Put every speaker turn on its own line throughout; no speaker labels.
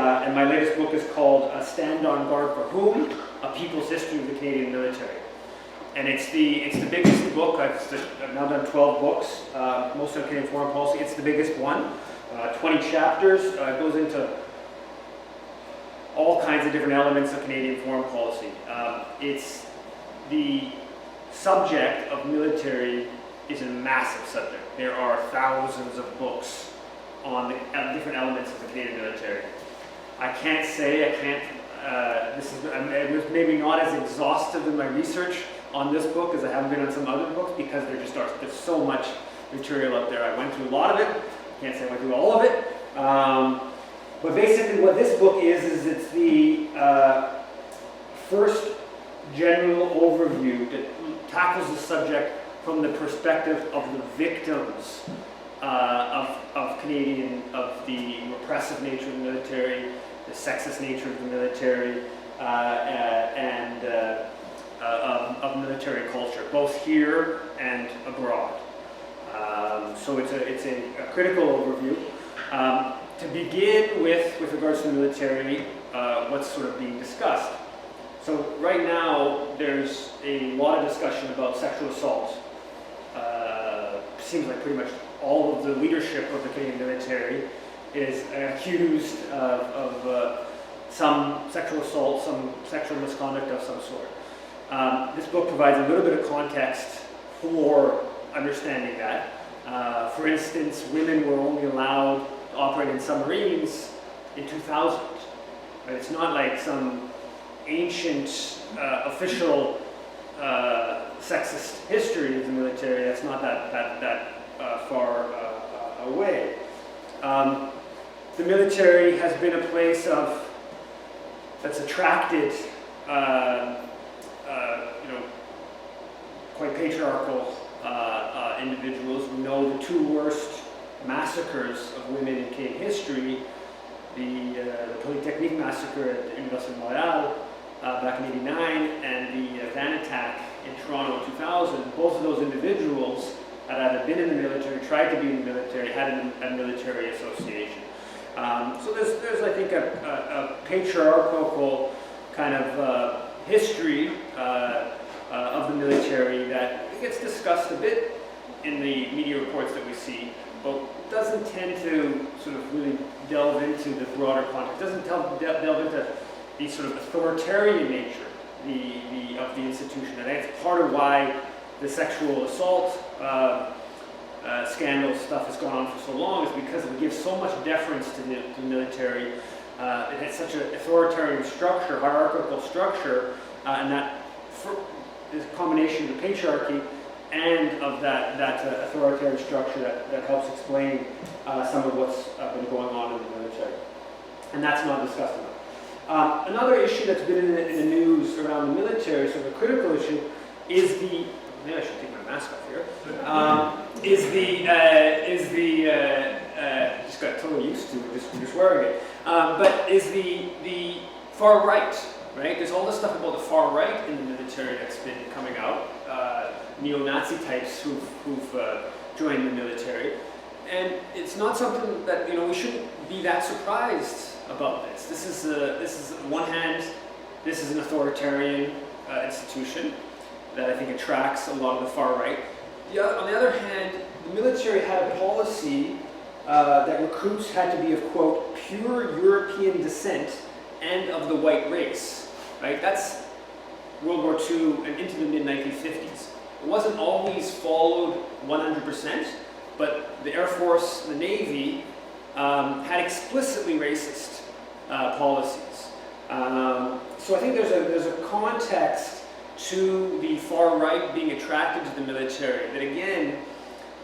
and my latest book is called Stand on Guard for Whom? A People's History of the Canadian Military. And it's the biggest book. I've now done 12 books, most on Canadian foreign policy. It's the biggest one, 20 chapters. It goes into all kinds of different elements of Canadian foreign policy. It's the subject of military is a massive subject. There are thousands of books on the different elements of the Canadian military. It was maybe not as exhaustive in my research on this book as I have been on some other books, because there's so much material up there. I went through a lot of it. Can't say I went through all of it. But basically what this book is it's the first general overview that tackles the subject from the perspective of the victims of the repressive nature of the military, the sexist nature of the military, and of military culture, both here and abroad. So it's a critical overview. To begin with regards to the military, what's sort of being discussed. So right now, there's a lot of discussion about sexual assault. Seems like pretty much all of the leadership of the Canadian military is accused of some sexual assault, some sexual misconduct of some sort. This book provides a little bit of context for understanding that. For instance, women were only allowed to operate in submarines in 2000. Right? It's not like some ancient official sexist history of the military. That's not that far away. The military has been a place that's attracted quite patriarchal individuals. We know the two worst massacres of women in Canadian history, the Polytechnique massacre at Université de Montréal back in '89, and the van attack in Toronto in 2000. Both of those individuals had either been in the military, tried to be in the military, had a military association. So there's I think a patriarchal kind of history of the military that gets discussed a bit in the media reports that we see, but doesn't tend to sort of really delve into the broader context. Doesn't delve into the sort of authoritarian nature of the institution. And that's part of why the sexual assault scandal stuff has gone on for so long, is because it gives so much deference to the military. It has such an authoritarian structure, hierarchical structure, and that is a combination of the patriarchy and of that authoritarian structure that helps explain some of what's been going on in the military. And that's not discussed enough. Another issue that's been in the news around the military, sort of a critical issue, is maybe I should take my mask off here. Just got totally used to just wearing it. But is the far right, right? There's all this stuff about the far right in the military that's been coming out. Neo-Nazi types who've joined the military, and it's not something that we shouldn't be that surprised about. This is on one hand, this is an authoritarian institution that I think attracts a lot of the far right. On the other hand, the military had a policy that recruits had to be of, quote, pure European descent and of the white race. Right? That's World War II and into the mid-1950s. It wasn't always followed 100%, but the Air Force, the Navy, had explicitly racist policies. So I think there's a context to the far right being attracted to the military that, again,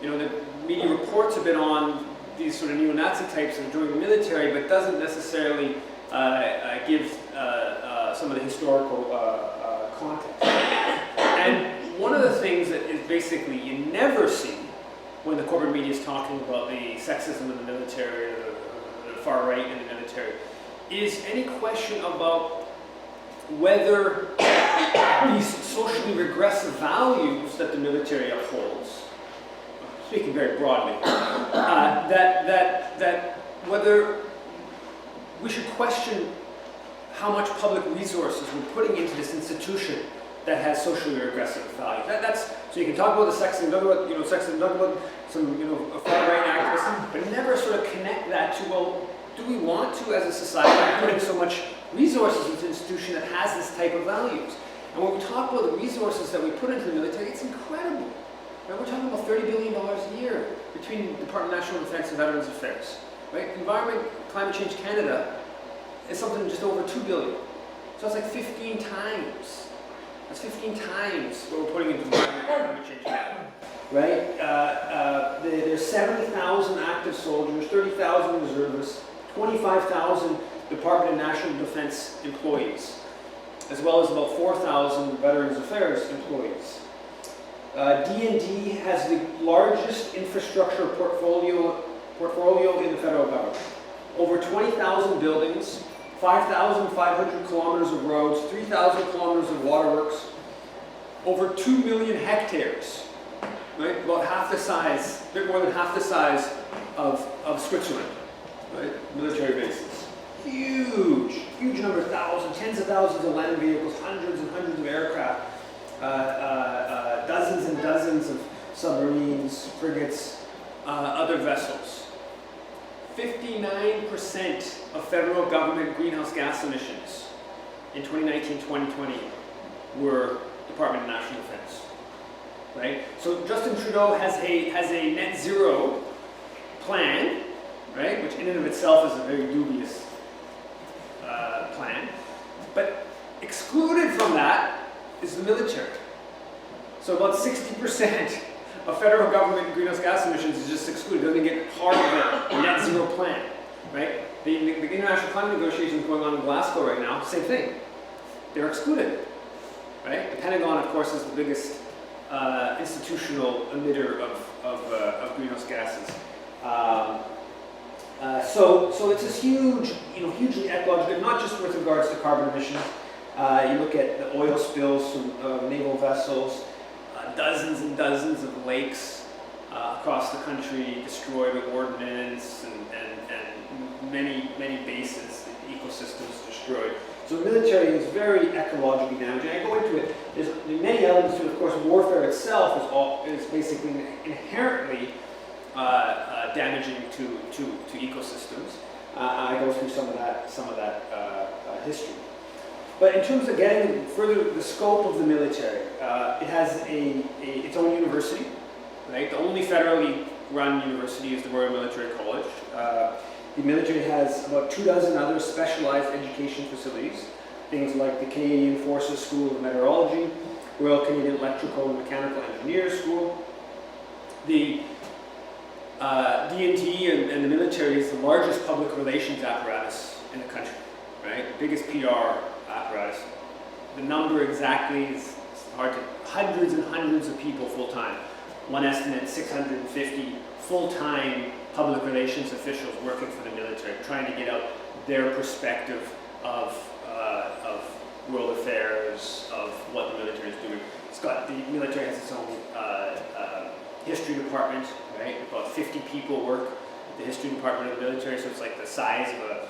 the media reports have been on these sort of neo-Nazi types of joining the military, but doesn't necessarily give some of the historical context. And one of the things that is basically you never see when the corporate media is talking about the sexism of the military, or the far right in the military, is any question about whether these socially regressive values that the military upholds, speaking very broadly, that whether we should question how much public resources we're putting into this institution that has socially regressive value. So you can talk about the sexism, talk about sexism, talk about some far right activism, but never sort of connect that to, well, do we want to, as a society, put in so much resources into an institution that has this type of values? And when we talk about the resources that we put into the military, it's incredible. Right? We're talking about $30 billion a year between the Department of National Defense and Veterans Affairs. Right? Environment, Climate Change Canada is something just over $2 billion. So that's like 15 times. That's 15 times what we're putting into Environment, Climate Change Canada. Right? There's 70,000 active soldiers, 30,000 reservists, 25,000 Department of National Defense employees, as well as about 4,000 Veterans Affairs employees. D&D has the largest infrastructure portfolio in the federal government. Over 20,000 buildings, 5,500 kilometers of roads, 3,000 kilometers of waterworks, over 2 million hectares, right? About half the size, a bit more than half the size of Switzerland, right? Military bases. Huge, huge number of thousands, tens of thousands of land vehicles, hundreds and hundreds of aircraft, dozens and dozens of submarines, frigates, other vessels. 59% of federal government greenhouse gas emissions in 2019-2020 were Department of National Defense, right? So Justin Trudeau has a net zero plan, right, which in and of itself is a very dubious plan, but excluded from that is the military. So about 60% of federal government greenhouse gas emissions is just excluded. It doesn't get part of the net zero plan, right? The international climate negotiations going on in Glasgow right now, same thing. They're excluded, right? The Pentagon, of course, is the biggest institutional emitter of greenhouse gases. So it's this huge, hugely ecological, not just with regards to carbon emissions. You look at the oil spills from naval vessels, dozens and dozens of lakes across the country destroyed with ordnance, and many bases, ecosystems destroyed. So the military is very ecologically damaging. I go into it. There's many elements to it. Of course, warfare itself is basically inherently damaging to ecosystems. I go through some of that history. But in terms of getting further the scope of the military, it has its own university, right? The only federally run university is the Royal Military College. The military has about 24 other specialized education facilities, things like the Canadian Forces School of Meteorology, Royal Canadian Electrical and Mechanical Engineers School. The D&T and the military is the largest public relations apparatus in the country, right? The biggest PR apparatus. The number exactly is hard to, hundreds and hundreds of people full-time. One estimate, 650 full-time public relations officials working for the military, trying to get out their perspective of world affairs, of what the military is doing. The military has its own history department, right? About 50 people work at the history department of the military, so it's like the size of a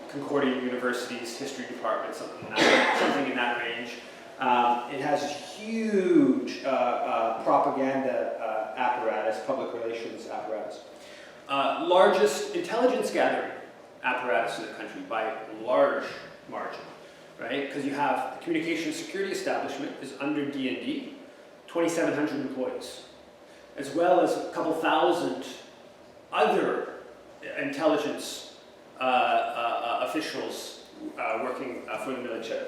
Concordia University's history department, something in that range. It has a huge propaganda apparatus, public relations apparatus. Largest intelligence gathering apparatus in the country by a large margin, right? Because you have the Communications Security Establishment is under D&D, 2,700 employees, as well as a couple thousand other intelligence officials working for the military.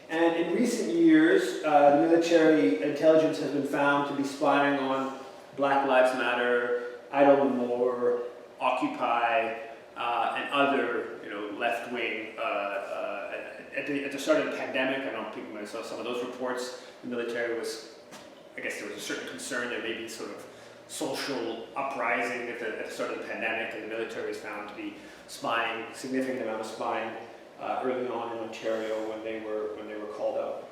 And in recent years, the military intelligence has been found to be spying on Black Lives Matter, Idle No More, Occupy, and other left-wing. At the start of the pandemic, I don't know, people might have saw some of those reports. The military was, I guess there was a certain concern there may be sort of social uprising at the start of the pandemic, and the military was found to be spying, significant amount of spying early on in Ontario when they were called out.